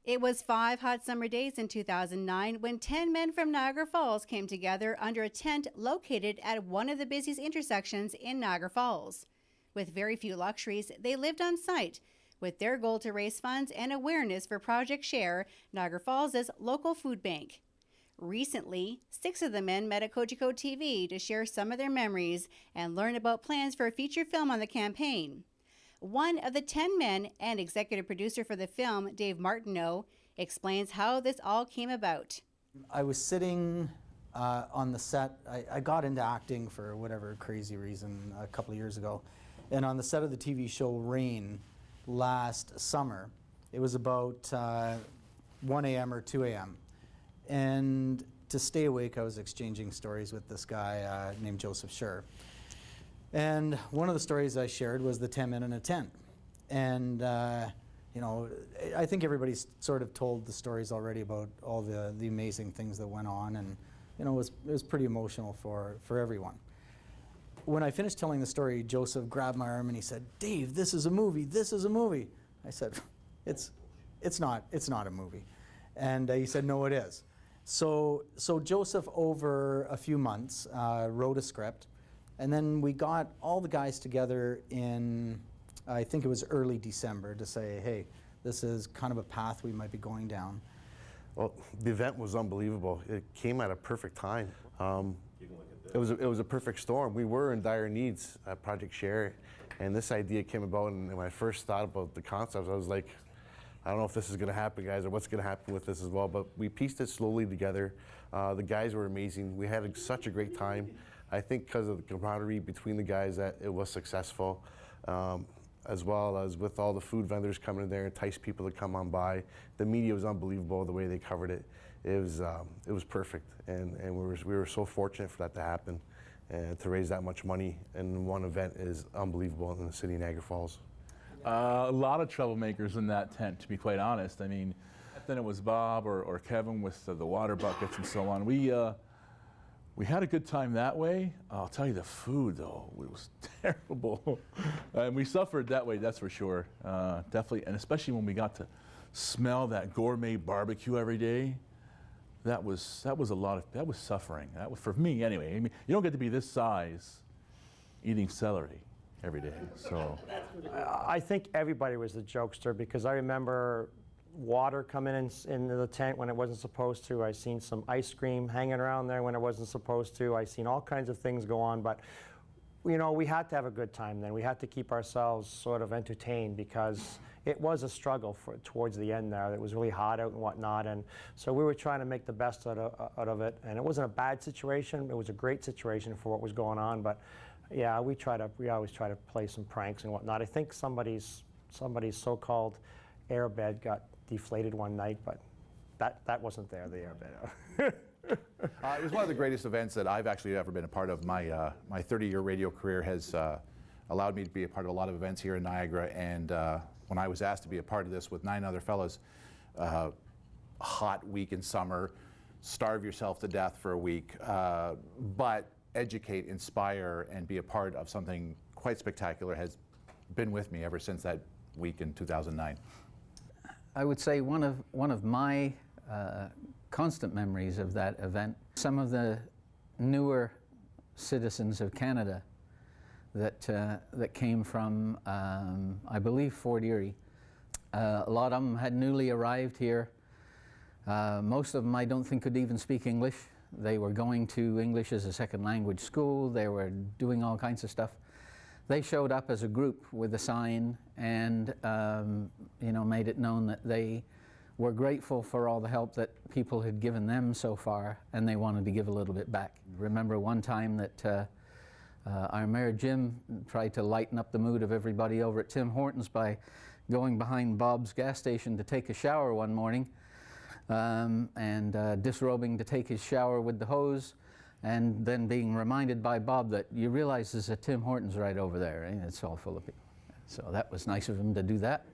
It was 5 hot summer days in 2009 when 10 men from Niagara Falls came together under a tent located at one of the busiest intersections in Niagara Falls. With very few luxuries, they lived on site, with their goal to raise funds and awareness for Project Share, Niagara Falls' local food bank. Recently, 6 of the men met at Cogeco TV to share some of their memories and learn about plans for a feature film on the campaign. One of the 10 men and executive producer for the film, Dave Martineau, explains how this all came about. I was sitting on the set. I got into acting for whatever crazy reason a couple of years ago. And on the set of the TV show Rain last summer, it was about 1 a.m. or 2 a.m. And to stay awake, I was exchanging stories with this guy named Joseph Schur. And one of the stories I shared was the 10 men in a tent. And you know, I think everybody's sort of told the stories already about all the amazing things that went on, and you know, it was pretty emotional for everyone. When I finished telling the story, Joseph grabbed my arm and he said, "Dave, this is a movie, this is a movie." I said, it's not a movie. And he said, "No, it is." So Joseph, over a few months, wrote a script. And then we got all the guys together in, I think it was early December, to say, hey, this is kind of a path we might be going down. Well, the event was unbelievable. It came at a perfect time. It was a perfect storm. We were in dire needs at Project Share, and this idea came about, and when I first thought about the concept, I was like, I don't know if this is going to happen, guys, or what's going to happen with this as well, but we pieced it slowly together. The guys were amazing. We had such a great time. I think because of the camaraderie between the guys that it was successful, as well as with all the food vendors coming in there, entice people to come on by. The media was unbelievable, the way they covered it. It was perfect, and we were so fortunate for that to happen, and to raise that much money in one event is unbelievable in the city of Niagara Falls. A lot of troublemakers in that tent, to be quite honest. I mean, then it was Bob or Kevin with the water buckets and so on. We had a good time that way. I'll tell you, the food, though, it was terrible. And we suffered that way, that's for sure. Definitely, and especially when we got to smell that gourmet barbecue every day. That was suffering. That was, for me anyway. I mean, you don't get to be this size eating celery every day. So I think everybody was the jokester, because I remember water coming in the tent when it wasn't supposed to. I seen some ice cream hanging around there when it wasn't supposed to. I seen all kinds of things go on, but you know, we had to have a good time then. We had to keep ourselves sort of entertained, because it was a struggle towards the end there. It was really hot out and whatnot, and so we were trying to make the best out of it. And it wasn't a bad situation. It was a great situation for what was going on, but yeah, we always try to play some pranks and whatnot. I think somebody's so-called airbed got deflated one night, but that wasn't there, the airbed. It was one of the greatest events that I've actually ever been a part of. My 30-year radio career has allowed me to be a part of a lot of events here in Niagara, and when I was asked to be a part of this with 9 other fellas, a hot week in summer, starve yourself to death for a week, but educate, inspire, and be a part of something quite spectacular has been with me ever since that week in 2009. I would say one of my constant memories of that event, some of the newer citizens of Canada that came from, I believe, Fort Erie. A lot of them had newly arrived here. Most of them, I don't think, could even speak English. They were going to English as a second language school. They were doing all kinds of stuff. They showed up as a group with a sign and you know, made it known that they were grateful for all the help that people had given them so far, and they wanted to give a little bit back. Remember one time that our Mayor Jim tried to lighten up the mood of everybody over at Tim Hortons by going behind Bob's gas station to take a shower one morning, and disrobing to take his shower with the hose, and then being reminded by Bob that you realize there's a Tim Hortons right over there, and it's all full of people. So that was nice of him to do that.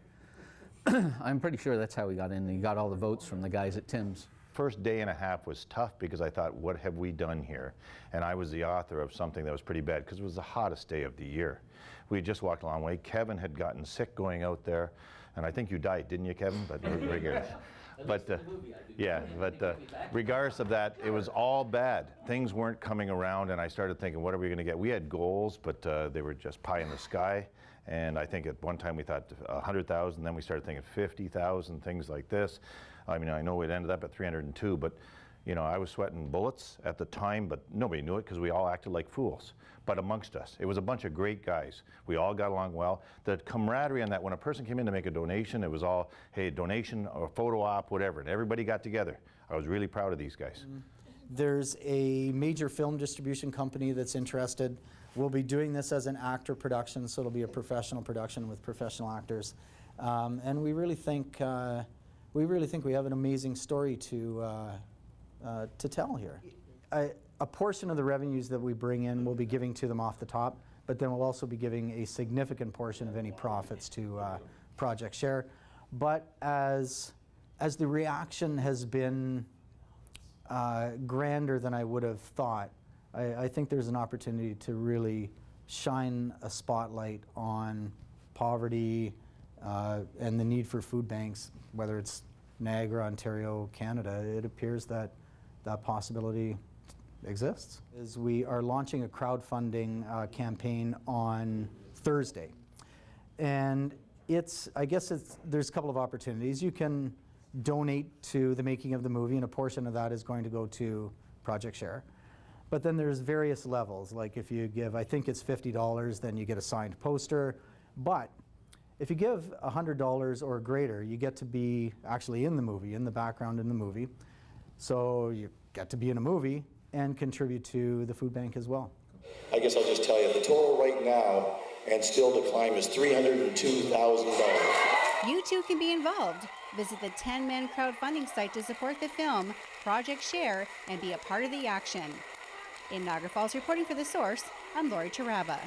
I'm pretty sure that's how he got in. He got all the votes from the guys at Tim's. First day and a half was tough, because I thought, what have we done here? And I was the author of something that was pretty bad, because it was the hottest day of the year. We had just walked a long way. Kevin had gotten sick going out there, and I think you died, didn't you, Kevin? But very good. But yeah, but regardless of that, it was all bad. Things weren't coming around, and I started thinking, what are we going to get? We had goals, but they were just pie in the sky. And I think at one time we thought 100,000, then we started thinking 50,000, things like this. I mean, I know it ended up at 302, but you know, I was sweating bullets at the time, but nobody knew it because we all acted like fools. But amongst us, it was a bunch of great guys. We all got along well. The camaraderie on that, when a person came in to make a donation, it was all, hey, donation or photo op, whatever, and everybody got together. I was really proud of these guys. There's a major film distribution company that's interested. We'll be doing this as an actor production, so it'll be a professional production with professional actors. And we really think we have an amazing story to tell here. A portion of the revenues that we bring in we'll be giving to them off the top, but then we'll also be giving a significant portion of any profits to Project Share. But as the reaction has been grander than I would have thought, I think there's an opportunity to really shine a spotlight on poverty and the need for food banks, whether it's Niagara, Ontario, Canada. It appears that that possibility exists. We are launching a crowdfunding campaign on Thursday. And there's a couple of opportunities. You can donate to the making of the movie, and a portion of that is going to go to Project Share. But then there's various levels, like if you give, I think it's $50, then you get a signed poster. But if you give $100 or greater, you get to be actually in the movie, in the background in the movie. So you get to be in a movie and contribute to the food bank as well. I guess I'll just tell you, the total right now and still to climb is $302,000. You too can be involved. Visit the 10 Men crowdfunding site to support the film, Project Share, and be a part of the action. In Niagara Falls, reporting for The Source, I'm Lori Taraba.